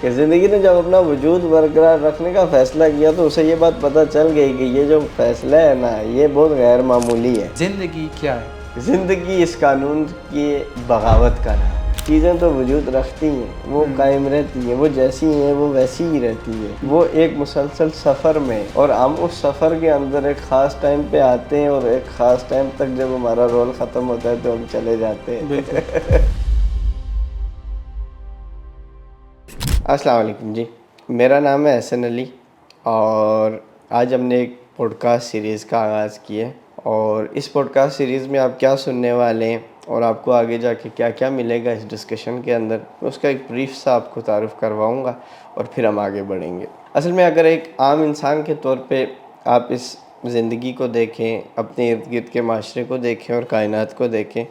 کہ زندگی نے جب اپنا وجود برقرار رکھنے کا فیصلہ کیا تو اسے یہ بات پتہ چل گئی کہ یہ جو فیصلہ ہے نا یہ بہت غیر معمولی ہے۔ زندگی کیا ہے؟ زندگی اس قانون کی بغاوت کا نام۔ چیزیں تو وجود رکھتی ہیں، وہ قائم رہتی ہیں، وہ جیسی ہیں وہ ویسی ہی رہتی ہیں، وہ ایک مسلسل سفر میں، اور ہم اس سفر کے اندر ایک خاص ٹائم پہ آتے ہیں اور ایک خاص ٹائم تک جب ہمارا رول ختم ہوتا ہے تو ہم چلے جاتے ہیں۔ بالکل۔ السلام علیکم جی، میرا نام ہے حسن علی اور آج ہم نے ایک پوڈ کاسٹ سیریز کا آغاز کیا ہے، اور اس پوڈ کاسٹ سیریز میں آپ کیا سننے والے ہیں اور آپ کو آگے جا کے کیا کیا ملے گا اس ڈسکشن کے اندر، اس کا ایک بریف سا آپ کو تعارف کرواؤں گا اور پھر ہم آگے بڑھیں گے۔ اصل میں اگر ایک عام انسان کے طور پہ آپ اس زندگی کو دیکھیں، اپنے ارد گرد کے معاشرے کو دیکھیں اور کائنات کو دیکھیں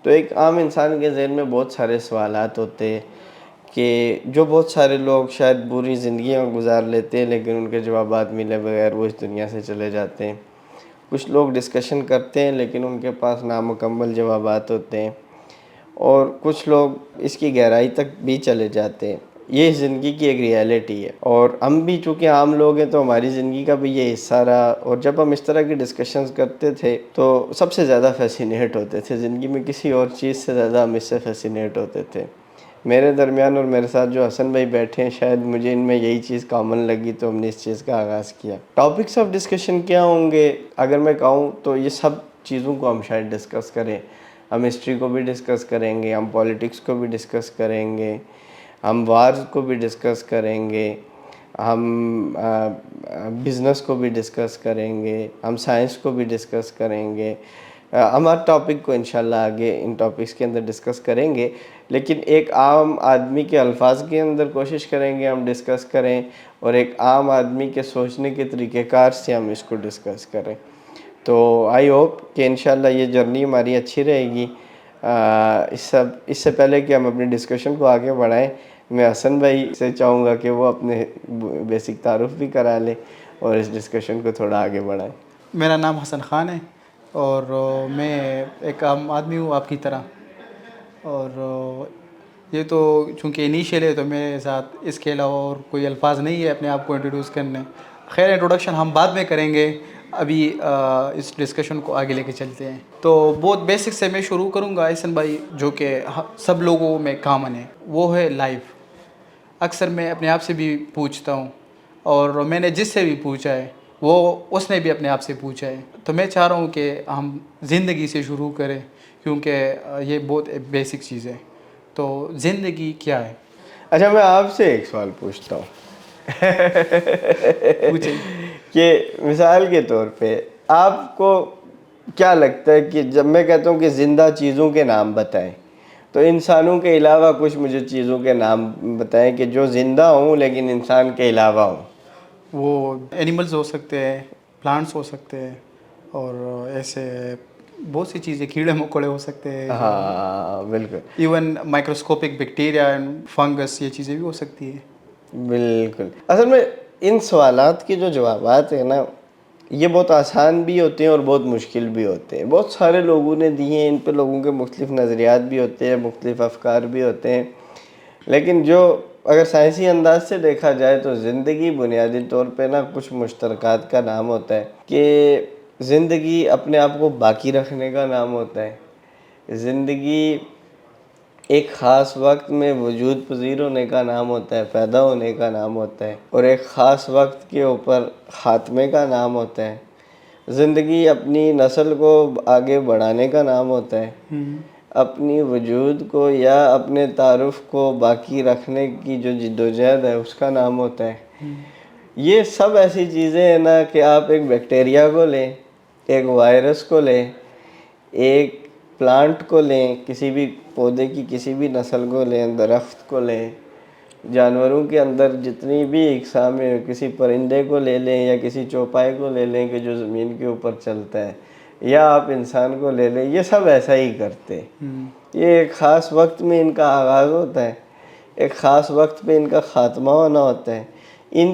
تو ایک عام انسان کے ذہن میں بہت سارے سوالات ہوتے ہیں کہ جو بہت سارے لوگ شاید بری زندگیاں گزار لیتے ہیں لیکن ان کے جوابات ملے بغیر وہ اس دنیا سے چلے جاتے ہیں۔ کچھ لوگ ڈسکشن کرتے ہیں لیکن ان کے پاس نامکمل جوابات ہوتے ہیں، اور کچھ لوگ اس کی گہرائی تک بھی چلے جاتے ہیں۔ یہ زندگی کی ایک ریالٹی ہے، اور ہم بھی چونکہ عام لوگ ہیں تو ہماری زندگی کا بھی یہ حصہ رہا، اور جب ہم اس طرح کی ڈسکشنز کرتے تھے تو سب سے زیادہ فیسینیٹ ہوتے تھے زندگی میں، کسی اور چیز سے زیادہ ہم اس سے فیسینیٹ ہوتے تھے۔ میرے درمیان اور میرے ساتھ جو حسن بھائی بیٹھے ہیں، شاید مجھے ان میں یہی چیز کامن لگی تو ہم نے اس چیز کا آغاز کیا۔ ٹاپکس آف ڈسکشن کیا ہوں گے اگر میں کہوں تو یہ سب چیزوں کو ہم شاید ڈسکس کریں۔ ہم ہسٹری کو بھی ڈسکس کریں گے، ہم پولیٹکس کو بھی ڈسکس کریں گے، ہم وارز کو بھی ڈسکس کریں گے، ہم بزنس کو بھی ڈسکس کریں گے، ہم سائنس کو بھی ڈسکس کریں گے۔ ہم ہر ٹاپک کو انشاءاللہ آگے ان ٹاپکس کے اندر ڈسکس کریں گے، لیکن ایک عام آدمی کے الفاظ کے اندر کوشش کریں گے ہم ڈسکس کریں، اور ایک عام آدمی کے سوچنے کے طریقہ کار سے ہم اس کو ڈسکس کریں۔ تو آئی ہوپ کہ انشاءاللہ یہ جرنی ہماری اچھی رہے گی۔ اس سے پہلے کہ ہم اپنی ڈسکشن کو آگے بڑھائیں، میں حسن بھائی سے چاہوں گا کہ وہ اپنے بیسک تعارف بھی کرا لیں اور اس ڈسکشن کو تھوڑا آگے بڑھائیں۔ میرا نام حسن خان ہے اور میں ایک عام آدمی ہوں آپ کی طرح، اور یہ تو چونکہ انیشیل ہے تو میرے ساتھ اس کے علاوہ اور کوئی الفاظ نہیں ہے اپنے آپ کو انٹروڈیوس کرنے۔ خیر انٹروڈکشن ہم بعد میں کریں گے، ابھی اس ڈسکشن کو آگے لے کے چلتے ہیں۔ تو بہت بیسک سے میں شروع کروں گا حسن بھائی، جو کہ سب لوگوں میں کامن ہے، وہ ہے لائف۔ اکثر میں اپنے آپ سے بھی پوچھتا ہوں، اور میں نے جس سے بھی پوچھا ہے وہ اس نے بھی اپنے آپ سے پوچھا ہے، تو میں چاہ رہا ہوں کہ ہم زندگی سے شروع کریں کیونکہ یہ بہت بیسک چیز ہے۔ تو زندگی کیا ہے؟ اچھا میں آپ سے ایک سوال پوچھتا ہوں پوچھیں۔ کہ مثال کے طور پہ آپ کو کیا لگتا ہے کہ جب میں کہتا ہوں کہ زندہ چیزوں کے نام بتائیں تو انسانوں کے علاوہ کچھ مجھے چیزوں کے نام بتائیں کہ جو زندہ ہوں لیکن انسان کے علاوہ ہوں۔ وہ اینیملز ہو سکتے ہیں، پلانٹس ہو سکتے ہیں، اور ایسے بہت سی چیزیں، کیڑے مکوڑے ہو سکتے ہیں، ہاں بالکل even microscopic bacteria and fungus, یہ چیزیں بھی ہو سکتی ہیں۔ بالکل۔ اصل میں ان سوالات کے جو جوابات ہیں نا یہ بہت آسان بھی ہوتے ہیں اور بہت مشکل بھی ہوتے ہیں۔ بہت سارے لوگوں نے دیے ہیں، ان پہ لوگوں کے مختلف نظریات بھی ہوتے ہیں، مختلف افکار بھی ہوتے ہیں، لیکن جو اگر سائنسی انداز سے دیکھا جائے تو زندگی بنیادی طور پہ نا کچھ مشترکات کا نام ہوتا ہے کہ زندگی اپنے آپ کو باقی رکھنے کا نام ہوتا ہے، زندگی ایک خاص وقت میں وجود پذیر ہونے کا نام ہوتا ہے، پیدا ہونے کا نام ہوتا ہے، اور ایک خاص وقت کے اوپر خاتمے کا نام ہوتا ہے۔ زندگی اپنی نسل کو آگے بڑھانے کا نام ہوتا ہے، اپنی وجود کو یا اپنے تعارف کو باقی رکھنے کی جو جدوجہد ہے اس کا نام ہوتا ہے۔ یہ سب ایسی چیزیں ہیں نا کہ آپ ایک بیکٹیریا کو لیں، ایک وائرس کو لیں، ایک پلانٹ کو لیں، کسی بھی پودے کی کسی بھی نسل کو لیں، درخت کو لیں، جانوروں کے اندر جتنی بھی اقسام ہیں، کسی پرندے کو لے لیں یا کسی چوپائے کو لے لیں کہ جو زمین کے اوپر چلتا ہے، یا آپ انسان کو لے لیں، یہ سب ایسا ہی کرتے ہیں۔ یہ ایک خاص وقت میں ان کا آغاز ہوتا ہے، ایک خاص وقت پہ ان کا خاتمہ ہونا ہوتا ہے، ان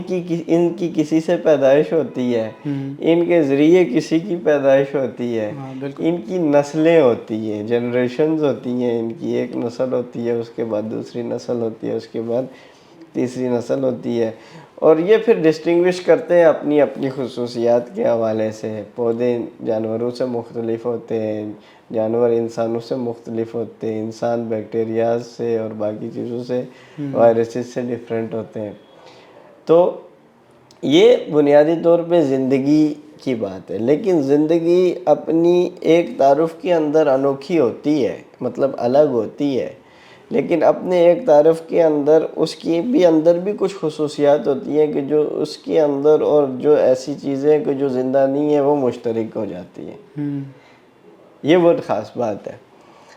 کی کسی سے پیدائش ہوتی ہے، ان کے ذریعے کسی کی پیدائش ہوتی ہے، ان کی نسلیں ہوتی ہیں، جنریشنز ہوتی ہیں، ان کی ایک نسل ہوتی ہے، اس کے بعد دوسری نسل ہوتی ہے، اس کے بعد تیسری نسل ہوتی ہے، اور یہ پھر ڈسٹنگوش کرتے ہیں اپنی اپنی خصوصیات کے حوالے سے. پودے جانوروں سے مختلف ہوتے ہیں، جانور انسانوں سے مختلف ہوتے ہیں، انسان بیکٹیریاز سے اور باقی چیزوں سے، وائرسز سے ڈفرینٹ ہوتے ہیں. تو یہ بنیادی طور پہ زندگی کی بات ہے. لیکن زندگی اپنی ایک تعارف کے اندر انوکھی ہوتی ہے، مطلب الگ ہوتی ہے، لیکن اپنے ایک تعارف کے اندر اس کی بھی اندر بھی کچھ خصوصیات ہوتی ہیں کہ جو اس کے اندر اور جو ایسی چیزیں کہ جو زندہ نہیں ہیں وہ مشترک ہو جاتی ہیں. یہ بہت خاص بات ہے.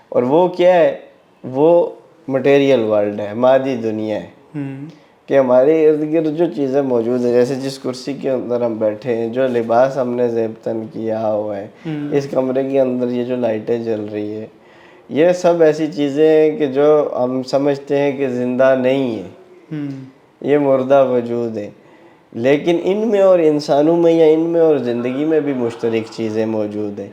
اور وہ کیا ہے؟ وہ مٹیریل ورلڈ ہے، مادی دنیا ہے، کہ ہمارے ارد گرد جو چیزیں موجود ہیں، جیسے جس کرسی کے اندر ہم بیٹھے ہیں، جو لباس ہم نے زیب تن کیا ہوا ہے، اس کمرے کے اندر یہ جو لائٹیں جل رہی ہے، یہ سب ایسی چیزیں ہیں کہ جو ہم سمجھتے ہیں کہ زندہ نہیں ہیں، یہ مردہ وجود ہیں. لیکن ان میں اور انسانوں میں یا ان میں اور زندگی میں بھی مشترک چیزیں موجود ہیں،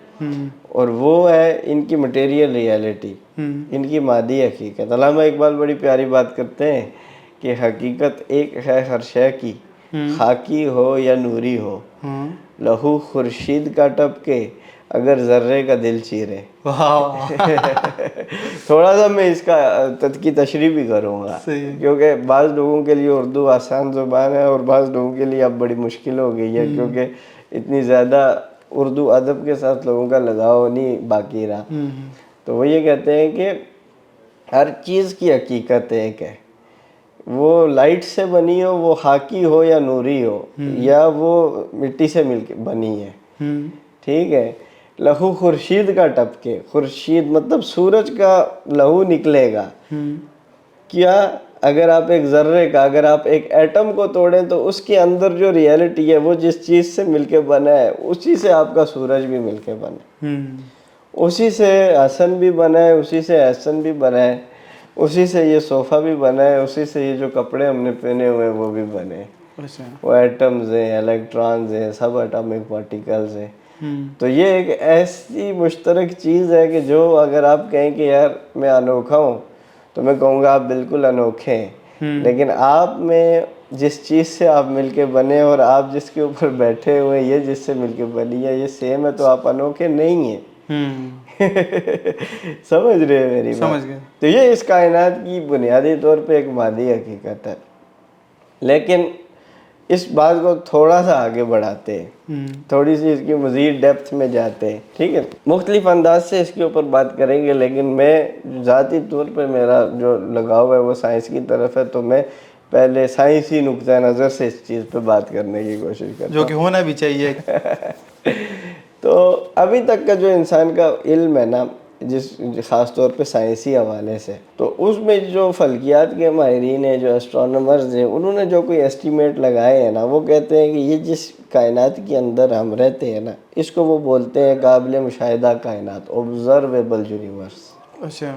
اور وہ ہے ان کی مٹیریل ریالٹی، ان کی مادی حقیقت. علامہ اقبال بڑی پیاری بات کرتے ہیں کہ حقیقت ایک ہے ہر شے کی، خاکی ہو یا نوری ہو، لہو خورشید کا ٹپکے اگر ذرے کا دل چیرے. تھوڑا سا میں اس کا کی تشریح بھی کروں گا، کیونکہ بعض لوگوں کے لیے اردو آسان زبان ہے اور بعض لوگوں کے لیے اب بڑی مشکل ہو گئی ہے، کیونکہ اتنی زیادہ اردو ادب کے ساتھ لوگوں کا لگاؤ نہیں باقی رہا. تو وہ یہ کہتے ہیں کہ ہر چیز کی حقیقت ایک ہے، وہ لائٹ سے بنی ہو، وہ خاکی ہو یا نوری ہو، یا وہ مٹی سے مل کے بنی ہے. ٹھیک ہے. لہو خورشید کا ٹپکے، خورشید مطلب سورج کا لہو نکلے گا. کیا؟ اگر آپ ایک ذرے کا، اگر آپ ایک ایٹم کو توڑیں تو اس کے اندر جو ریالٹی ہے وہ جس چیز سے مل کے بنا ہے اسی سے آپ کا سورج بھی مل کے بنا ہے، اسی سے حسن بھی بنا ہے، اسی سے احسن بھی بنا ہے، اسی سے یہ صوفہ بھی بنا ہے، اسی سے یہ جو کپڑے ہم نے پہنے ہوئے ہیں وہ بھی بنے ہیں. وہ ایٹمز ہیں، الیکٹرانز ہیں، سب اٹامک پارٹیکلز ہیں. تو یہ ایک ایسی مشترک چیز ہے کہ جو اگر آپ کہیں کہ یار میں انوکھا ہوں تو میں کہوں گا آپ بالکل انوکھے ہیں. لیکن آپ میں جس چیز سے آپ مل کے بنے اور آپ جس کے اوپر بیٹھے ہوئے یہ جس سے مل کے بنی ہے یہ سیم ہے، تو آپ انوکھے نہیں ہیں. سمجھ رہے ہیں میری بات؟ تو یہ اس کائنات کی بنیادی طور پہ ایک مادی حقیقت ہے. لیکن اس بات کو تھوڑا سا آگے بڑھاتے ہیں، تھوڑی سی اس کی مزید ڈیپتھ میں جاتے ہیں. ٹھیک ہے، مختلف انداز سے اس کے اوپر بات کریں گے، لیکن میں ذاتی طور پہ میرا جو لگاؤ ہے وہ سائنس کی طرف ہے، تو میں پہلے سائنسی نقطہ نظر سے اس چیز پہ بات کرنے کی کوشش کرتا ہوں، جو کہ ہونا بھی چاہیے. تو ابھی تک کا جو انسان کا علم ہے نا، جس خاص طور پہ سائنسی حوالے سے، تو اس میں جو فلکیات کے ماہرین ہیں، جو اسٹرانومرز ہیں، انہوں نے جو کوئی ایسٹیمیٹ لگائے ہیں نا، وہ کہتے ہیں کہ یہ جس کائنات کے اندر ہم رہتے ہیں نا، اس کو وہ بولتے ہیں قابل مشاہدہ کائنات، آبزرویبل یونیورس. اچھا.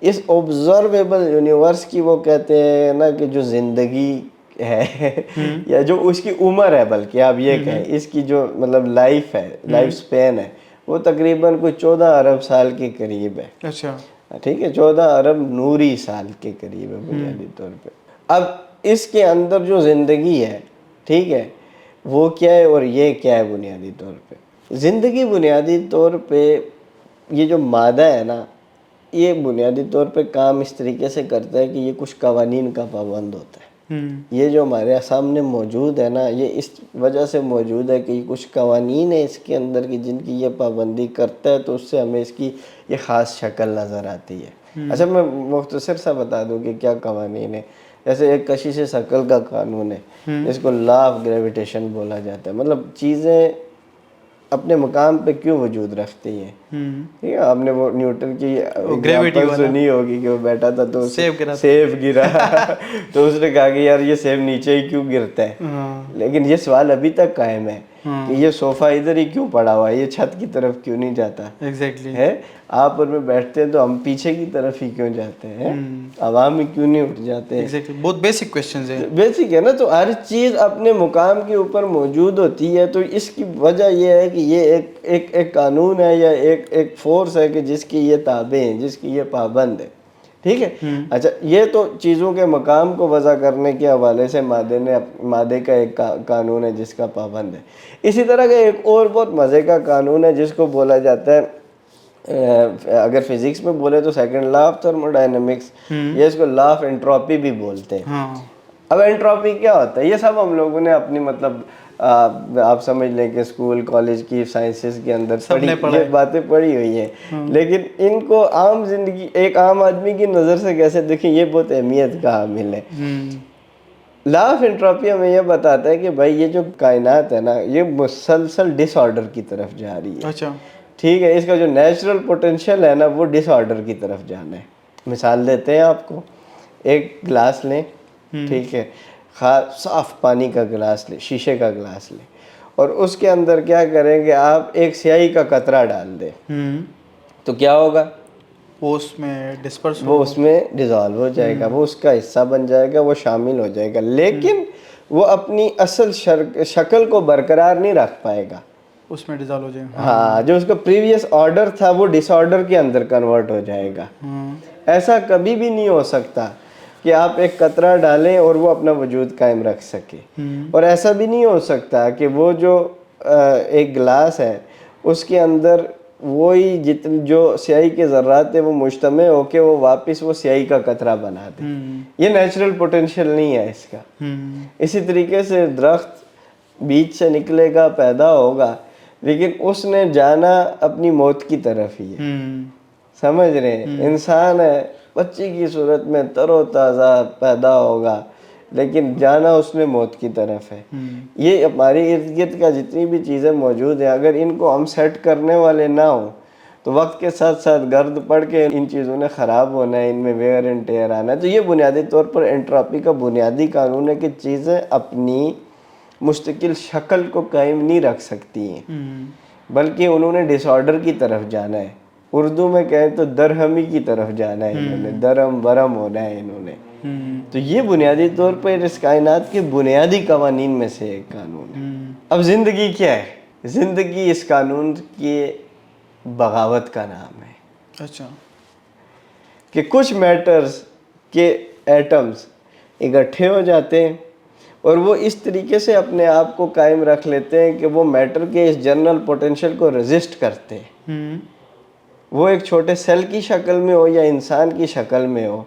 اس آبزرویبل یونیورس کی وہ کہتے ہیں نا کہ جو زندگی ہے یا جو اس کی عمر ہے، بلکہ آپ یہ کہیں اس کی جو مطلب لائف ہے، لائف سپین ہے، وہ تقریباً کوئی 14 ارب سال کے قریب ہے. اچھا. ٹھیک ہے، 14 ارب نوری سال کے قریب ہے بنیادی طور پہ. اب اس کے اندر جو زندگی ہے، ٹھیک ہے، وہ کیا ہے اور یہ کیا ہے بنیادی طور پہ؟ زندگی بنیادی طور پہ یہ جو مادہ ہے نا، یہ بنیادی طور پہ کام اس طریقے سے کرتا ہے کہ یہ کچھ قوانین کا پابند ہوتا ہے. یہ جو ہمارے سامنے موجود ہے نا، یہ اس وجہ سے موجود ہے کہ یہ کچھ قوانین ہیں اس کے اندر کی جن کی یہ پابندی کرتا ہے، تو اس سے ہمیں اس کی یہ خاص شکل نظر آتی ہے. اچھا، میں مختصر سا بتا دوں کہ کیا قوانین ہیں. جیسے ایک کشش ثقل کا قانون ہے، جس کو لا آف گریویٹیشن بولا جاتا ہے. مطلب چیزیں اپنے مقام پہ کیوں وجود رکھتی ہیں. ٹھیک ہے، آپ نے وہ نیوٹن کی ایگزامپل سنی ہوگی کہ وہ بیٹھا تھا تو سیب گرا تو اس نے کہا کہ یار یہ سیب نیچے ہی کیوں گرتا ہے. لیکن یہ سوال ابھی تک قائم ہے کہ یہ صوفہ ادھر ہی کیوں پڑا ہوا ہے، یہ چھت کی طرف کیوں نہیں جاتا ہے. آپ اور میں بیٹھتے ہیں تو ہم پیچھے کی طرف ہی کیوں جاتے ہیں، عوام ہی کیوں نہیں اٹھ جاتے ہیں. بہت بیسک کویسچنز ہیں. بیسک ہے نا. تو ہر چیز اپنے مقام کے اوپر موجود ہوتی ہے. تو اس کی وجہ یہ ہے کہ یہ ایک قانون ہے یا ایک فورس ہے کہ جس کی یہ تابع ہیں، جس کی یہ پابند ہے. ٹھیک ہے. اچھا یہ تو چیزوں کے مقام کو وضع کرنے کے حوالے سے مادے کا ایک قانون ہے جس کا پابند ہے. اسی طرح کا ایک اور بہت مزے کا قانون ہے جس کو بولا جاتا ہے, اگر فزکس میں بولے تو second law of thermo dynamics, یا اس کو لا آف انٹروپی بھی بولتے ہیں. اب انٹروپی کیا ہوتا ہے, یہ سب ہم لوگوں نے اپنی مطلب آپ سمجھ لیں کہ اسکول کالج کی سائنسز کے اندر یہ باتیں پڑھی ہوئی ہیں, لیکن ان کو عام زندگی ایک عام آدمی کی نظر سے کیسے دیکھیں, یہ بہت اہمیت کا حامل ہے. لا آف انٹروپی ہمیں یہ بتاتا ہے کہ بھائی یہ جو کائنات ہے نا یہ مسلسل ڈس آرڈر کی طرف جا رہی ہے. اچھا ٹھیک ہے, اس کا جو نیچرل پوٹینشیل ہے نا وہ ڈس آرڈر کی طرف جانا ہے. مثال دیتے ہیں آپ کو, ایک گلاس لیں, ٹھیک ہے, صاف پانی کا گلاس لیں, شیشے کا گلاس لیں, اور اس کے اندر کیا کریں گے آپ, ایک سیاہی کا قطرہ ڈال دیں, تو کیا ہوگا, وہ اس میں ڈسپرس وہ اس میں ڈیزالو ہو جائے گا, وہ اس کا حصہ بن جائے گا, وہ شامل ہو جائے گا, لیکن وہ اپنی اصل شکل کو برقرار نہیں رکھ پائے گا, اس میں ڈیزالو ہو جائے گا. ہاں, جو اس کا پریویس آرڈر تھا وہ ڈس آرڈر کے اندر کنورٹ ہو جائے گا. ایسا کبھی بھی نہیں ہو سکتا کہ آپ ایک قطرہ ڈالیں اور وہ اپنا وجود قائم رکھ سکے, اور ایسا بھی نہیں ہو سکتا کہ وہ جو ایک گلاس ہے اس کے اندر وہی جو سیاہی کے ذرات ہیں وہ مجتمع ہو کے وہ واپس وہ سیاہی کا قطرہ بنا دے. یہ نیچرل پوٹینشیل نہیں ہے اس کا. اسی طریقے سے درخت بیج سے نکلے گا, پیدا ہوگا, لیکن اس نے جانا اپنی موت کی طرف ہی ہے. سمجھ رہے ہیں, انسان ہے بچی کی صورت میں تر و تازہ پیدا ہوگا, لیکن جانا اس نے موت کی طرف ہے. یہ ہماری ارد گرد کا جتنی بھی چیزیں موجود ہیں اگر ان کو ہم سیٹ کرنے والے نہ ہوں تو وقت کے ساتھ ساتھ گرد پڑ کے ان چیزوں نے خراب ہونا ہے, ان میں ویئر اینڈ ٹیئر آنا ہے. تو یہ بنیادی طور پر انٹروپی کا بنیادی قانون ہے کہ چیزیں اپنی مستقل شکل کو قائم نہیں رکھ سکتی ہیں, بلکہ انہوں نے ڈس آرڈر کی طرف جانا ہے. اردو میں کہیں تو درہمی کی طرف جانا ہے انہوں نے, درہم برہم ہونا ہے انہوں نے. تو یہ بنیادی طور پر اس کائنات کے بنیادی قوانین میں سے ایک قانون ہے. اب زندگی کیا ہے, زندگی اس قانون کی بغاوت کا نام ہے. اچھا, کہ کچھ میٹرز کے ایٹمز اکٹھے ہو جاتے ہیں اور وہ اس طریقے سے اپنے آپ کو قائم رکھ لیتے ہیں کہ وہ میٹر کے اس جنرل پوٹینشیل کو ریزسٹ کرتے ہیں. وہ ایک چھوٹے سیل کی شکل میں ہو یا انسان کی شکل میں ہو.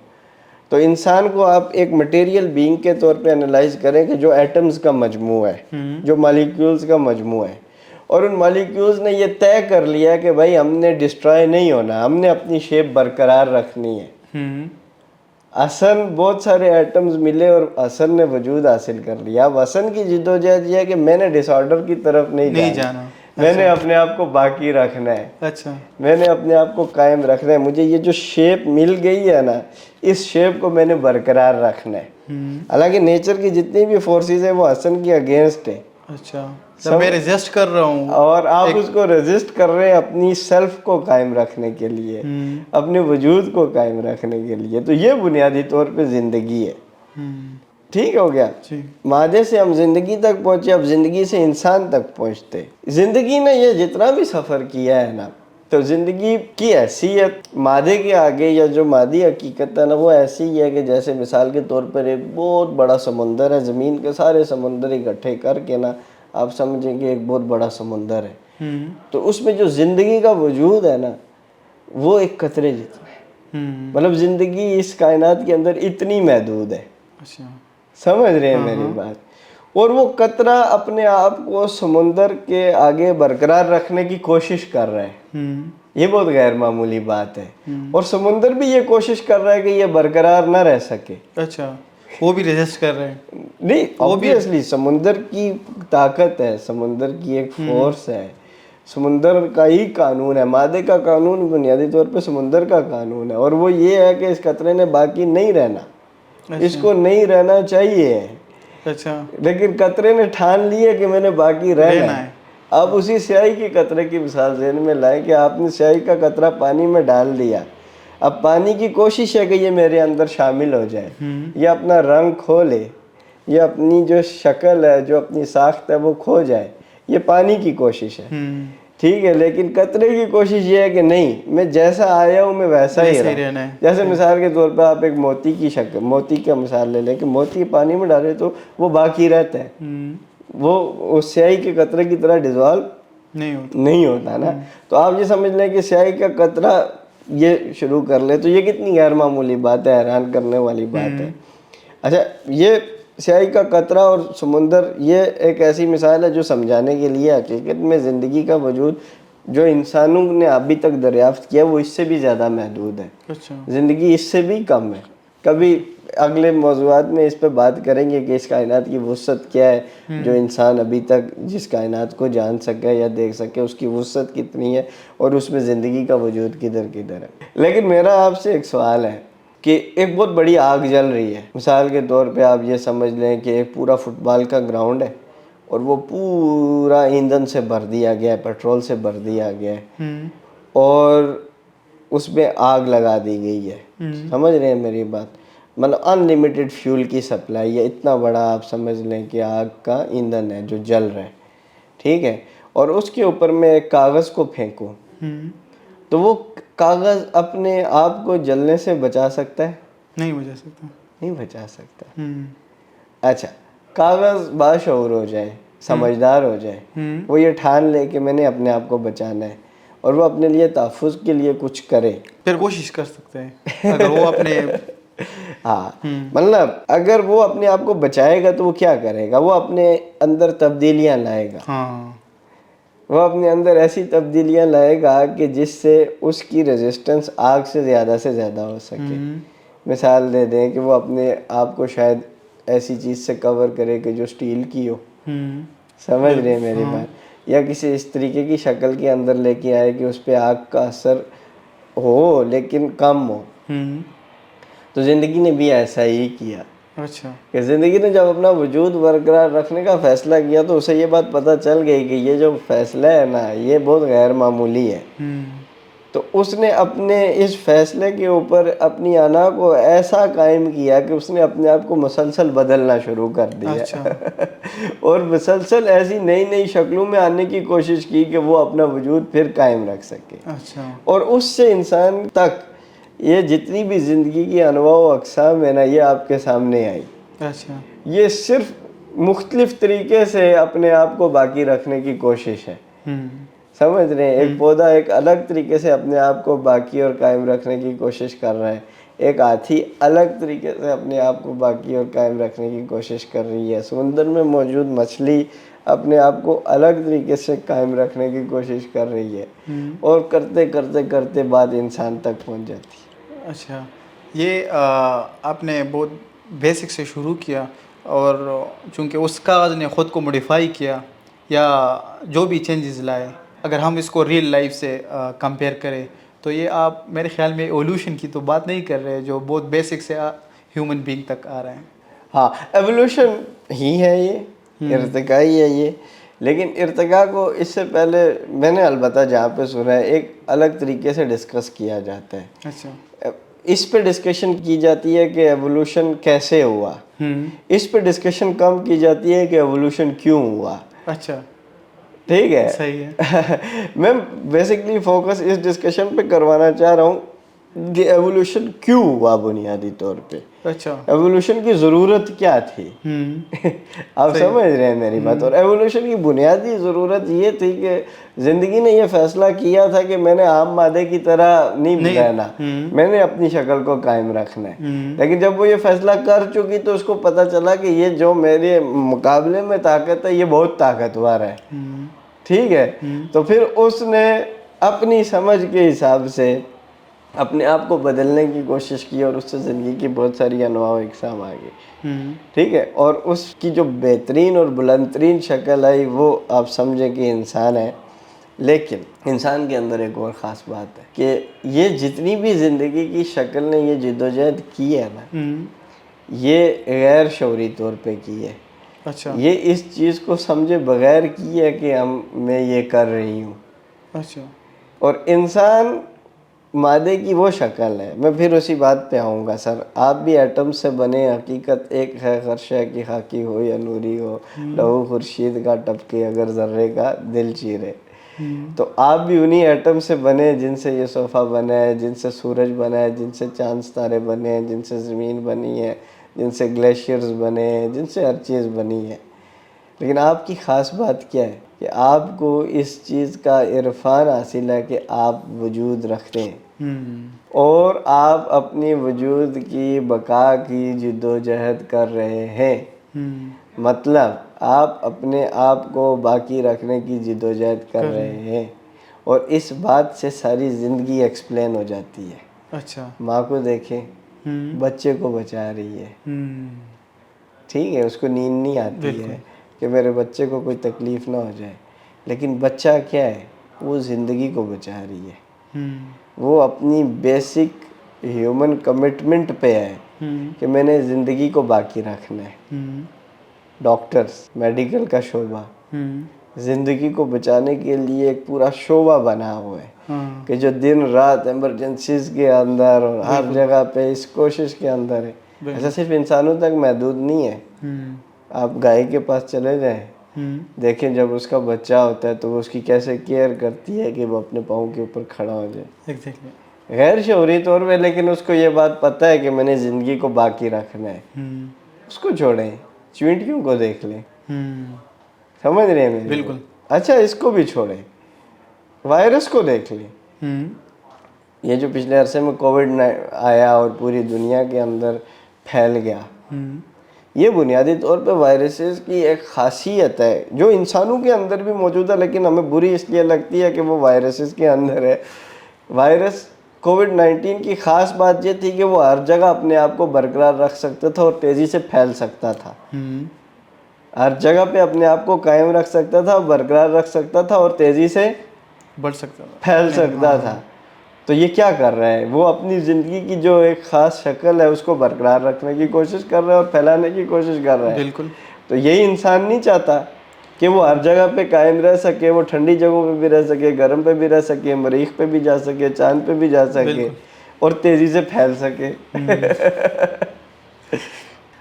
تو انسان کو آپ ایک مٹیریل بینگ کے طور پہ انالائز کریں کہ جو ایٹمز کا مجموعہ ہے, جو مالیکیولز کا مجموعہ ہے, اور ان مالیکیولز نے یہ طے کر لیا کہ بھائی ہم نے ڈسٹرائے نہیں ہونا, ہم نے اپنی شیپ برقرار رکھنی ہے. حسن بہت سارے ایٹمز ملے اور حسن نے وجود حاصل کر لیا. اب حسن کی جدوجہد یہ ہے کہ میں نے ڈس آرڈر کی طرف نہیں جانا, میں نے اپنے آپ کو باقی رکھنا ہے. اچھا, میں نے اپنے آپ کو قائم رکھنا ہے. مجھے یہ جو شیپ مل گئی ہے نا اس شیپ کو میں نے برقرار رکھنا ہے. حالانکہ نیچر کی جتنی بھی فورسز ہیں وہ حسن کی اگینسٹ ہے. اچھا, میں ریزسٹ کر رہا ہوں اور آپ اس کو ریزسٹ کر رہے ہیں اپنی سیلف کو قائم رکھنے کے لیے, اپنے وجود کو قائم رکھنے کے لیے. تو یہ بنیادی طور پہ زندگی ہے. ٹھیک ہو گیا, مادے سے ہم زندگی تک پہنچے, اب زندگی سے انسان تک پہنچتے. زندگی نے یہ جتنا بھی سفر کیا ہے نا, تو زندگی کی حیثیت مادے کے آگے یا جو مادی حقیقت ہے نا وہ ایسی ہی ہے کہ جیسے مثال کے طور پر ایک بہت بڑا سمندر ہے, زمین کے سارے سمندر اکٹھے کر کے نا آپ سمجھیں کہ ایک بہت بڑا سمندر ہے. تو اس میں جو زندگی کا وجود ہے نا وہ ایک قطرے جتنا ہے. مطلب زندگی اس کائنات کے اندر اتنی محدود ہے. سمجھ رہے ہیں میری بات. اور وہ قطرہ اپنے آپ کو سمندر کے آگے برقرار رکھنے کی کوشش کر رہا ہے. یہ بہت غیر معمولی بات ہے. اور سمندر بھی یہ کوشش کر رہا ہے کہ یہ برقرار نہ رہ سکے. اچھا, وہ بھی ریزسٹ کر رہے ہیں. نہیں, obviously سمندر کی طاقت ہے, سمندر کی ایک فورس ہے, سمندر کا ہی قانون ہے. مادے کا قانون بنیادی طور پہ سمندر کا قانون ہے, اور وہ یہ ہے کہ اس قطرے نے باقی نہیں رہنا, اس کو نہیں رہنا چاہیے. اچھا, لیکن قطرے نے ٹھان لی ہے کہ میں نے باقی رہنا ہے. آپ اسی سیاہی کے قطرے کی مثال ذہن میں لائیں کہ آپ نے سیاہی کا قطرہ پانی میں ڈال دیا. اب پانی کی کوشش ہے کہ یہ میرے اندر شامل ہو جائے, یہ اپنا رنگ کھو لے, یہ اپنی جو شکل ہے, جو اپنی ساخت ہے وہ کھو جائے. یہ پانی کی کوشش ہے. ٹھیک ہے، لیکن قطرے کی کوشش یہ ہے کہ نہیں، میں جیسا آیا ہوں میں ویسا ہی رہوں. جیسے مثال کے طور پہ آپ ایک موتی کا مثال لے لیں کہ موتی پانی میں ڈالے تو وہ باقی رہتا ہے، وہ سیاہی کے قطرے کی طرح ڈیزالو نہیں ہوتا نا. تو آپ یہ سمجھ لیں کہ سیاہی کا قطرہ یہ شروع کر لے تو یہ کتنی غیر معمولی بات ہے، حیران کرنے والی بات ہے. اچھا، یہ سیاہی کا قطرہ اور سمندر یہ ایک ایسی مثال ہے جو سمجھانے کے لیے حقیقت میں زندگی کا وجود جو انسانوں نے ابھی تک دریافت کیا وہ اس سے بھی زیادہ محدود ہے. زندگی اس سے بھی کم ہے. کبھی اگلے موضوعات میں اس پہ بات کریں گے کہ اس کائنات کی وسعت کیا ہے، جو انسان ابھی تک جس کائنات کو جان سکے یا دیکھ سکے اس کی وسعت کتنی ہے اور اس میں زندگی کا وجود کدھر کدھر ہے. لیکن میرا آپ سے ایک سوال ہے کہ ایک بہت بڑی آگ جل رہی ہے. مثال کے طور پہ آپ یہ سمجھ لیں کہ ایک پورا فٹ بال کا گراؤنڈ ہے اور وہ پورا ایندھن سے بھر دیا گیا ہے، پیٹرول سے بھر دیا گیا ہے اور اس میں آگ لگا دی گئی ہے. سمجھ رہے ہیں میری بات؟ مطلب ان لمیٹڈ فیول کی سپلائی ہے. اتنا بڑا آپ سمجھ لیں کہ آگ کا ایندھن ہے جو جل رہا ہے، ٹھیک ہے. اور اس کے اوپر میں ایک کاغذ کو پھینکوں تو وہ کاغذ اپنے آپ کو جلنے سے بچا سکتا ہے؟ نہیں بچا سکتا. اچھا، کاغذ باشعور ہو جائے، سمجھدار ہو جائے، وہ یہ ٹھان لے کہ میں نے اپنے آپ کو بچانا ہے اور وہ اپنے لیے تحفظ کے لیے کچھ کرے، پھر کوشش کر سکتے ہیں اگر وہ اپنے ہاں مطلب اگر وہ اپنے آپ کو بچائے گا تو وہ کیا کرے گا؟ وہ اپنے اندر تبدیلیاں لائے گا. وہ اپنے اندر ایسی تبدیلیاں لائے گا کہ جس سے اس کی ریزسٹنس آگ سے زیادہ ہو سکے. مثال دے دیں کہ وہ اپنے آپ کو شاید ایسی چیز سے کور کرے کہ جو سٹیل کی ہو. سمجھ رہے ہیں میری بات؟ یا کسی اس طریقے کی شکل کے اندر لے کے آئے کہ اس پہ آگ کا اثر ہو لیکن کم ہو. تو زندگی نے بھی ایسا ہی کیا. اچھا، کہ زندگی نے جب اپنا وجود برقرار رکھنے کا فیصلہ کیا تو اسے یہ بات پتہ چل گئی کہ یہ جو فیصلہ ہے نا یہ بہت غیر معمولی ہے. تو اس نے اپنے اس فیصلے کے اوپر اپنی انا کو ایسا قائم کیا کہ اس نے اپنے آپ کو مسلسل بدلنا شروع کر دیا اور مسلسل ایسی نئی نئی شکلوں میں آنے کی کوشش کی کہ وہ اپنا وجود پھر قائم رکھ سکے. اور اس سے انسان تک یہ جتنی بھی زندگی کی انواع و اقسام ہے نا یہ آپ کے سامنے آئی. یہ صرف مختلف طریقے سے اپنے آپ کو باقی رکھنے کی کوشش ہے. سمجھ رہے ہیں؟ ایک پودا ایک الگ طریقے سے اپنے آپ کو باقی اور قائم رکھنے کی کوشش کر رہا ہے. ایک ہاتھی الگ طریقے سے اپنے آپ کو باقی اور قائم رکھنے کی کوشش کر رہی ہے. سمندر میں موجود مچھلی اپنے آپ کو الگ طریقے سے قائم رکھنے کی کوشش کر رہی ہے اور کرتے کرتے کرتے بات انسان تک پہنچ جاتی ہے. اچھا، یہ آپ نے بہت بیسک سے شروع کیا اور چونکہ اس کاغذ نے خود کو موڈیفائی کیا یا جو بھی چینجز لائے، اگر ہم اس کو ریئل لائف سے کمپیئر کریں تو یہ آپ میرے خیال میں ایولیوشن کی تو بات نہیں کر رہے جو بہت بیسک سے ہیومن بینگ تک آ رہے ہیں. ہاں، ایولیوشن ہی ہے، یہ ارتقاء ہی ہے یہ. لیکن ارتقاء کو اس سے پہلے میں نے البتہ جہاں پہ سنا ہے ایک الگ طریقے سے ڈسکس کیا جاتا ہے. اچھا، اس پہ ڈسکشن کی جاتی ہے کہ ایولیوشن کیسے ہوا. اس پہ ڈسکشن کم کی جاتی ہے کہ ایولیوشن کیوں ہوا. اچھا، ٹھیک ہے، صحیح ہے. میں بیسکلی فوکس اس ڈسکشن پہ کروانا چاہ رہا ہوں کہ ایولیوشن کیوں ہوا بنیادی طور پہ. اچھا، ایولیوشن کی ضرورت کیا تھی. آپ سمجھ رہے ہیں میری بات؟ اور ایولیوشن کی بنیادی ضرورت یہ تھی کہ زندگی نے یہ فیصلہ کیا تھا کہ میں نے عام مادے کی طرح نہیں رہنا، میں نے اپنی شکل کو قائم رکھنا ہے. لیکن جب وہ یہ فیصلہ کر چکی تو اس کو پتہ چلا کہ یہ جو میرے مقابلے میں طاقت ہے یہ بہت طاقتور ہے. ٹھیک ہے، تو پھر اس نے اپنی سمجھ کے حساب سے اپنے آپ کو بدلنے کی کوشش کی اور اس سے زندگی کی بہت ساری انواع و اقسام آ گئی. ٹھیک ہے، اور اس کی جو بہترین اور بلند ترین شکل آئی وہ آپ سمجھیں کہ انسان ہے. لیکن انسان کے اندر ایک اور خاص بات ہے کہ یہ جتنی بھی زندگی کی شکل نے یہ جدوجہد کی ہے نا یہ غیر شعوری طور پہ کی ہے. اچھا، یہ اس چیز کو سمجھے بغیر کی ہے کہ میں یہ کر رہی ہوں. اچھا، اور انسان مادے کی وہ شکل ہے. میں پھر اسی بات پہ آؤں گا سر. آپ بھی ایٹم سے بنے، حقیقت ایک ہے خرشہ کی خاکی ہو یا نوری ہو، لہو خورشید کا ٹپکے اگر ذرے کا دل چیرے. تو آپ بھی انہی ایٹم سے بنے جن سے یہ صوفہ بنا ہے، جن سے سورج بنا ہے، جن سے چاند ستارے بنے ہیں، جن سے زمین بنی ہے، جن سے گلیشیئرز بنے ہیں، جن سے ہر چیز بنی ہے. لیکن آپ کی خاص بات کیا ہے کہ آپ کو اس چیز کا عرفان حاصل ہے کہ آپ وجود رکھتے ہیں اور آپ اپنی وجود کی بقا کی جد و جہد کر رہے ہیں. مطلب آپ اپنے آپ کو باقی رکھنے کی جد و جہد کر رہے ہیں، اور اس بات سے ساری زندگی ایکسپلین ہو جاتی ہے. اچھا. ماں کو دیکھیں، بچے کو بچا رہی ہے، ٹھیک ہے، اس کو نیند نہیں آتی ہے کہ میرے بچے کو کوئی تکلیف نہ ہو جائے، لیکن بچہ کیا ہے، وہ زندگی کو بچا رہی ہے. وہ اپنی بیسک ہیومن کمٹمنٹ پہ ہے کہ میں نے زندگی کو باقی رکھنا ہے. ڈاکٹرز، میڈیکل کا شعبہ زندگی کو بچانے کے لیے ایک پورا شعبہ بنا ہوا ہے کہ جو دن رات ایمرجنسیز کے اندر اور ہر جگہ پہ اس کوشش کے اندر ہے. ایسا صرف انسانوں تک محدود نہیں ہے. آپ گائے کے پاس چلے جائیں، دیکھیں جب اس کا بچہ ہوتا ہے تو وہ اس کی کیسے کیئر کرتی ہے کہ وہ اپنے پاؤں کے اوپر کھڑا ہو جائے. غیر شعوری طور پہ، لیکن اس کو یہ بات پتہ ہے کہ میں نے زندگی کو باقی رکھنا ہے. اس کو چھوڑیں، چوینٹیوں کو دیکھ لیں. سمجھ رہے ہیں میری؟ بالکل. اچھا اس کو بھی چھوڑیں، وائرس کو دیکھ لیں. یہ جو پچھلے عرصے میں کووڈ آیا اور پوری دنیا کے اندر پھیل گیا، یہ بنیادی طور پہ وائرسز کی ایک خاصیت ہے جو انسانوں کے اندر بھی موجود ہے، لیکن ہمیں بری اس لیے لگتی ہے کہ وہ وائرسز کے اندر ہے. وائرس کووڈ-19 کی خاص بات یہ تھی کہ وہ ہر جگہ اپنے آپ کو برقرار رکھ سکتا تھا اور تیزی سے پھیل سکتا تھا. ہر جگہ پہ اپنے آپ کو قائم رکھ سکتا تھا، برقرار رکھ سکتا تھا اور تیزی سے بڑھ سکتا تھا، پھیل سکتا تھا. تو یہ کیا کر رہا ہے؟ وہ اپنی زندگی کی جو ایک خاص شکل ہے اس کو برقرار رکھنے کی کوشش کر رہا ہے اور پھیلانے کی کوشش کر رہا ہے. بالکل. تو یہی انسان نہیں چاہتا کہ وہ ہر جگہ پہ قائم رہ سکے، وہ ٹھنڈی جگہوں پہ بھی رہ سکے، گرم پہ بھی رہ سکے، مریخ پہ بھی جا سکے، چاند پہ بھی جا سکے اور تیزی سے پھیل سکے.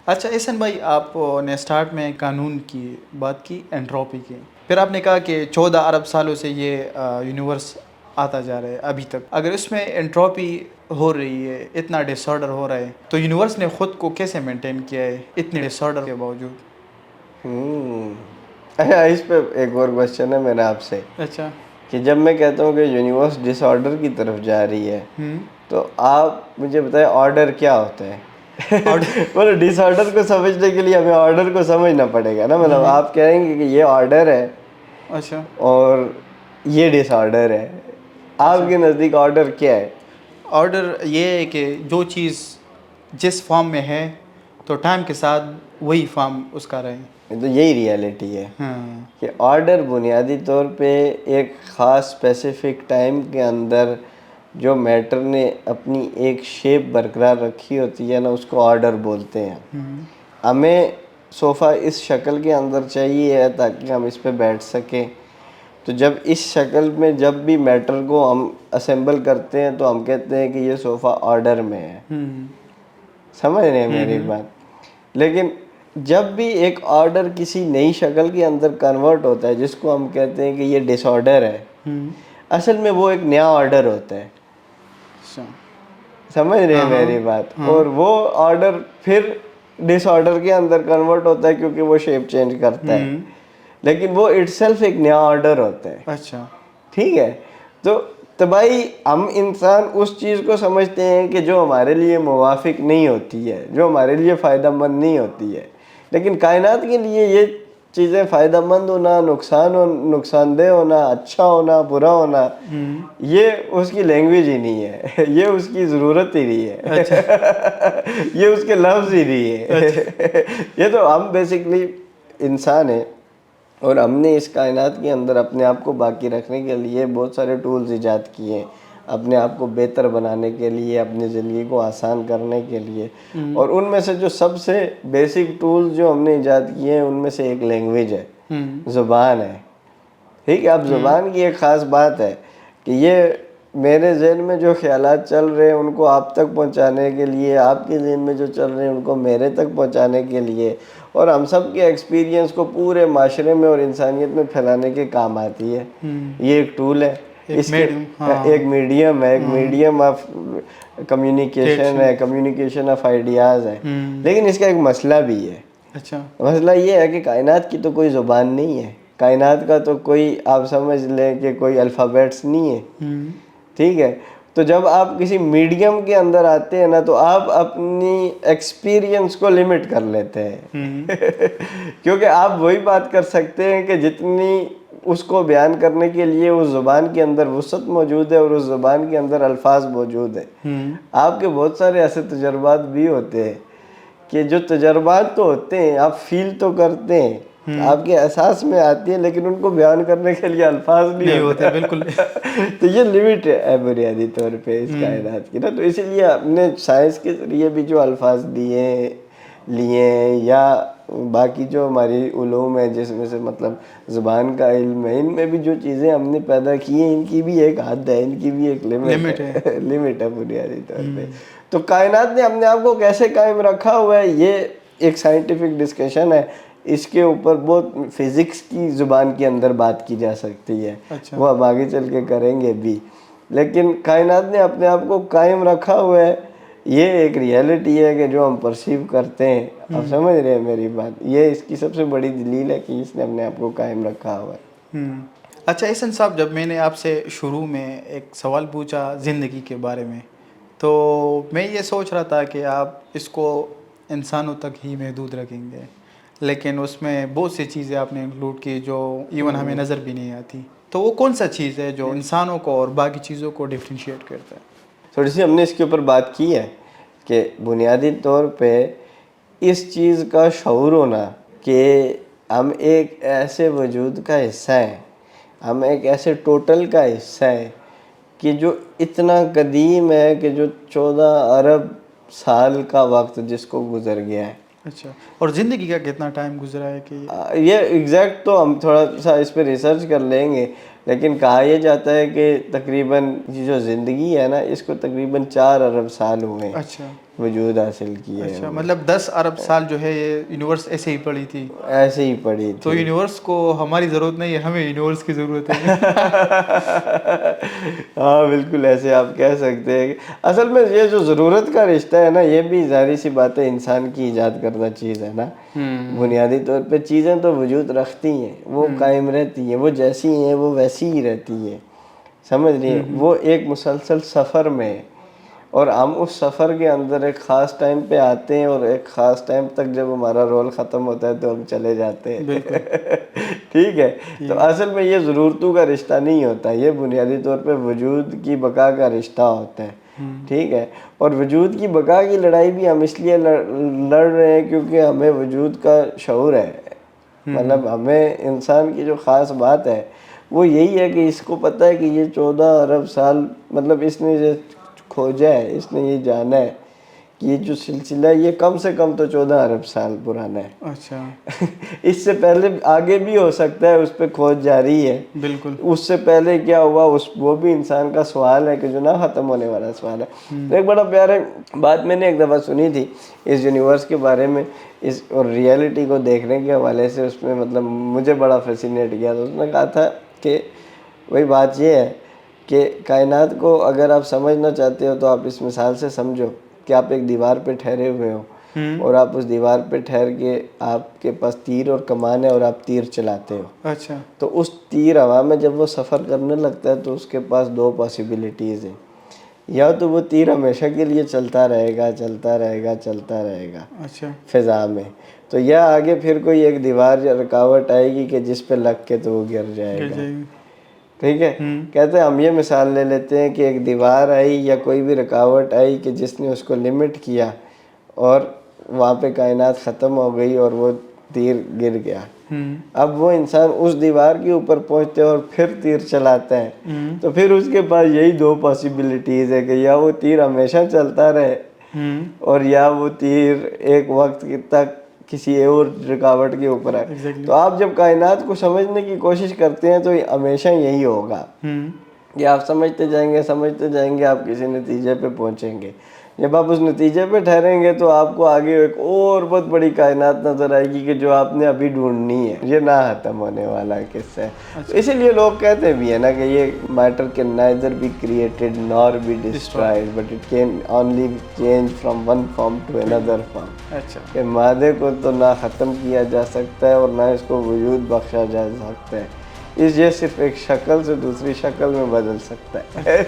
اچھا احسن بھائی، آپ نے سٹارٹ میں قانون کی بات کی، انٹروپی کی، پھر آپ نے کہا کہ 14 ارب سالوں سے یہ یونیورس آتا جا رہا ہے ابھی تک. اگر اس میں انٹروپی ہو رہی ہے، اتنا ڈس آرڈر ہو رہا ہے، تو یونیورس نے خود کو کیسے مینٹین کیا ہے اتنے ڈس آرڈر کے باوجود؟ اچھا اس پہ ایک اور کوشچن ہے میرا آپ سے. اچھا. کہ جب میں کہتا ہوں کہ یونیورس ڈس آرڈر کی طرف جا رہی ہے تو آپ مجھے بتائیں آرڈر کیا ہوتا ہے؟ مطلب ڈس آرڈر کو سمجھنے کے لیے ہمیں آرڈر کو سمجھنا پڑے گا نا. مطلب آپ کہیں گے کہ یہ آرڈر ہے اچھا اور یہ ڈس آرڈر ہے. آپ کے نزدیک آرڈر کیا ہے؟ آرڈر یہ ہے کہ جو چیز جس فارم میں ہے تو ٹائم کے ساتھ وہی فارم اس کا رہے. تو یہی ریالٹی ہے کہ آرڈر بنیادی طور پہ ایک خاص اسپیسیفک ٹائم کے اندر جو میٹر نے اپنی ایک شیپ برقرار رکھی ہوتی ہے نا، اس کو آرڈر بولتے ہیں. ہمیں صوفہ اس شکل کے اندر چاہیے ہے تاکہ ہم اس پہ بیٹھ سکیں. تو جب اس شکل میں جب بھی میٹر کو ہم اسمبل کرتے ہیں تو ہم کہتے ہیں کہ یہ صوفہ آرڈر میں ہے. سمجھ رہے ہیں میری بات؟ لیکن جب بھی ایک آرڈر کسی نئی شکل کے اندر کنورٹ ہوتا ہے جس کو ہم کہتے ہیں کہ یہ ڈس آرڈر ہے، اصل میں وہ ایک نیا آرڈر ہوتا ہے. سمجھ رہے ہیں میری بات؟ اور وہ آرڈر پھر ڈس آرڈر کے اندر کنورٹ ہوتا ہے کیونکہ وہ شیپ چینج کرتا ہے، لیکن وہ اٹ سیلف ایک نیا آرڈر ہوتا ہے. اچھا ٹھیک ہے. تو تباہی ہم انسان اس چیز کو سمجھتے ہیں کہ جو ہمارے لیے موافق نہیں ہوتی ہے، جو ہمارے لیے فائدہ مند نہیں ہوتی ہے. لیکن کائنات کے لیے یہ چیزیں فائدہ مند ہونا، نقصان دہ ہونا، اچھا ہونا، برا ہونا، یہ اس کی لینگویج ہی نہیں ہے، یہ اس کی ضرورت ہی نہیں ہے، یہ اس کے لفظ ہی نہیں ہے. یہ تو ہم بیسکلی انسان ہیں اور ہم نے اس کائنات کے اندر اپنے آپ کو باقی رکھنے کے لیے بہت سارے ٹولز ایجاد کیے ہیں، اپنے آپ کو بہتر بنانے کے لیے، اپنی زندگی کو آسان کرنے کے لیے. اور ان میں سے جو سب سے بیسک ٹولز جو ہم نے ایجاد کیے ہیں ان میں سے ایک لینگویج ہے، زبان ہے. ٹھیک ہے. اب زبان کی ایک خاص بات ہے کہ یہ میرے ذہن میں جو خیالات چل رہے ہیں ان کو آپ تک پہنچانے کے لیے، آپ کے ذہن میں جو چل رہے ہیں ان کو میرے تک پہنچانے کے لیے، اور ہم سب کے ایکسپیرینس کو پورے معاشرے میں اور انسانیت میں پھیلانے کے کام آتی ہے. یہ ایک ٹول ہے, اس کے ایک میڈیم ہے, ایک میڈیم آف کمیونیکیشن ہے, کمیونیکیشن آف آئیڈیاز ہے. لیکن اس کا ایک مسئلہ بھی ہے. اچھا, مسئلہ یہ ہے کہ کائنات کی تو کوئی زبان نہیں ہے, کائنات کا تو کوئی آپ سمجھ لیں کہ کوئی الفابیٹس نہیں ہے. ٹھیک ہے, تو جب آپ کسی میڈیم کے اندر آتے ہیں نا تو آپ اپنی ایکسپیرینس کو لمٹ کر لیتے ہیں. کیونکہ آپ وہی بات کر سکتے ہیں کہ جتنی اس کو بیان کرنے کے لیے اس زبان کے اندر وسعت موجود ہے اور اس زبان کے اندر الفاظ موجود ہیں. آپ کے بہت سارے ایسے تجربات بھی ہوتے ہیں کہ جو تجربات تو ہوتے ہیں, آپ فیل تو کرتے ہیں, آپ کے احساس میں آتی ہیں, لیکن ان کو بیان کرنے کے لیے الفاظ نہیں ہوتے. بالکل. تو یہ لمٹ ہے بنیادی طور پہ اس کائنات کی نا. تو اسی لیے ہم نے سائنس کے ذریعے بھی جو الفاظ لیے ہیں یا باقی جو ہماری علوم ہے جس میں سے مطلب زبان کا علم ہے, ان میں بھی جو چیزیں ہم نے پیدا کی ہیں ان کی بھی ایک حد ہے, ان کی بھی ایک لمٹ ہے بنیادی طور پہ. تو کائنات نے اپنے آپ کو کیسے قائم رکھا ہوا ہے یہ ایک سائنٹیفک ڈسکشن ہے. اس کے اوپر بہت فزکس کی زبان کے اندر بات کی جا سکتی ہے, وہ اب آگے چل کے کریں گے بھی. لیکن کائنات نے اپنے آپ کو قائم رکھا ہوا ہے, یہ ایک ریئلٹی ہے کہ جو ہم پرسیو کرتے ہیں. آپ سمجھ رہے ہیں میری بات, یہ اس کی سب سے بڑی دلیل ہے کہ اس نے اپنے آپ کو قائم رکھا ہوا ہے. اچھا احسن صاحب, جب میں نے آپ سے شروع میں ایک سوال پوچھا زندگی کے بارے میں, تو میں یہ سوچ رہا تھا کہ آپ اس کو انسانوں تک ہی محدود رکھیں گے, لیکن اس میں بہت سی چیزیں آپ نے انکلوڈ کی جو ایون ہمیں نظر بھی نہیں آتی. تو وہ کون سا چیز ہے جو انسانوں کو اور باقی چیزوں کو ڈفرینشیٹ کرتا ہے؟ تھوڑی سی ہم نے اس کے اوپر بات کی ہے کہ بنیادی طور پہ اس چیز کا شعور ہونا کہ ہم ایک ایسے وجود کا حصہ ہیں, ہم ایک ایسے ٹوٹل کا حصہ ہیں کہ جو اتنا قدیم ہے کہ جو 14 ارب سال کا وقت جس کو گزر گیا ہے. اچھا, اور زندگی کا کتنا ٹائم گزرا ہے کہ یہ ایگزیکٹ تو ہم تھوڑا سا اس پہ ریسرچ کر لیں گے, لیکن کہا یہ جاتا ہے کہ تقریباً یہ جو زندگی ہے نا اس کو تقریباً 4 ارب سال ہوئے ہیں اچھا وجود حاصل کیے. اچھا, مطلب 10 ارب سال جو ہے یہ یونیورس ایسے ہی پڑی تھی, ایسے ہی پڑی تھی. تو یونیورس کو ہماری ضرورت نہیں ہے, ہمیں یونیورس کی ضرورت ہے. ہاں بالکل ایسے آپ کہہ سکتے ہیں. اصل میں یہ جو ضرورت کا رشتہ ہے نا یہ بھی ظاہری سی بات ہے, انسان کی ایجاد کردہ چیز ہے نا. بنیادی طور پہ چیزیں تو وجود رکھتی ہیں, وہ قائم رہتی ہیں, وہ جیسی ہیں وہ ویسی ہی رہتی ہیں, سمجھ رہی ہیں. وہ ایک مسلسل سفر میں, اور ہم اس سفر کے اندر ایک خاص ٹائم پہ آتے ہیں اور ایک خاص ٹائم تک جب ہمارا رول ختم ہوتا ہے تو ہم چلے جاتے ہیں. ٹھیک ہے, تو اصل میں یہ ضرورتوں کا رشتہ نہیں ہوتا, یہ بنیادی طور پہ وجود کی بقا کا رشتہ ہوتا ہے. ٹھیک ہے, اور وجود کی بقا کی لڑائی بھی ہم اس لیے لڑ رہے ہیں کیونکہ ہمیں وجود کا شعور ہے. مطلب ہمیں انسان کی جو خاص بات ہے وہ یہی ہے کہ اس کو پتہ ہے کہ یہ 14 ارب سال مطلب اس نے یہ کھوجا ہے, اس نے یہ جانا ہے کہ یہ جو سلسلہ ہے یہ کم سے کم تو 14 ارب سال پرانا ہے. اچھا, اس سے پہلے آگے بھی ہو سکتا ہے, اس پہ کھوج جاری ہے. بالکل. اس سے پہلے کیا ہوا وہ بھی انسان کا سوال ہے کہ جو نہ ختم ہونے والا سوال ہے. ایک بڑا پیارا بات میں نے ایک دفعہ سنی تھی اس یونیورس کے بارے میں, اس اور ریئلٹی کو دیکھنے کے حوالے سے, اس میں مطلب مجھے بڑا فیسینیٹ کیا. تو اس نے کہا تھا کہ وہی بات یہ ہے کہ کائنات کو اگر آپ سمجھنا چاہتے ہو تو آپ اس مثال سے سمجھو کہ آپ ایک دیوار پہ ٹھہرے ہوئے ہو اور آپ اس دیوار پہ ٹھہر کے آپ کے پاس تیر اور کمان ہے اور آپ تیر چلاتے ہو. اچھا, تو اس تیر ہوا میں جب وہ سفر کرنے لگتا ہے تو اس کے پاس 2 پاسبلٹیز ہیں, یا تو وہ تیر ہمیشہ کے لیے چلتا رہے گا چلتا رہے گا چلتا رہے گا اچھا, فضا میں, تو یا آگے پھر کوئی ایک دیوار یا رکاوٹ آئے گی کہ جس پہ لگ کے تو وہ گر جائے گا. ٹھیک ہے, کہتے ہیں ہم یہ مثال لے لیتے ہیں کہ ایک دیوار آئی یا کوئی بھی رکاوٹ آئی کہ جس نے اس کو لمٹ کیا اور وہاں پہ کائنات ختم ہو گئی اور وہ تیر گر گیا. اب وہ انسان اس دیوار کے اوپر پہنچتے اور پھر تیر چلاتا ہے, تو پھر اس کے پاس یہی 2 پاسبلٹیز ہے کہ یا وہ تیر ہمیشہ چلتا رہے اور یا وہ تیر ایک وقت تک کسی اور رکاوٹ کے اوپر ہے. تو آپ جب کائنات کو سمجھنے کی کوشش کرتے ہیں تو ہمیشہ یہی ہوگا کہ آپ سمجھتے جائیں گے آپ کسی نتیجے پہ پہنچیں گے. جب آپ اس نتیجے پہ ٹھہریں گے تو آپ کو آگے ایک اور بہت بڑی کائنات نظر آئے گی کہ جو آپ نے ابھی ڈھونڈنی ہے. یہ نہ ختم ہونے والا قصہ ہے. اسی لیے لوگ کہتے بھی ہیں نا کہ یہ matter can neither be created nor be destroyed but it can only change from one form to another form. اچھا. کہ مادے کو تو نہ ختم کیا جا سکتا ہے اور نہ اس کو وجود بخشا جا سکتا ہے. یہ صرف ایک شکل سے دوسری شکل میں بدل سکتا ہے.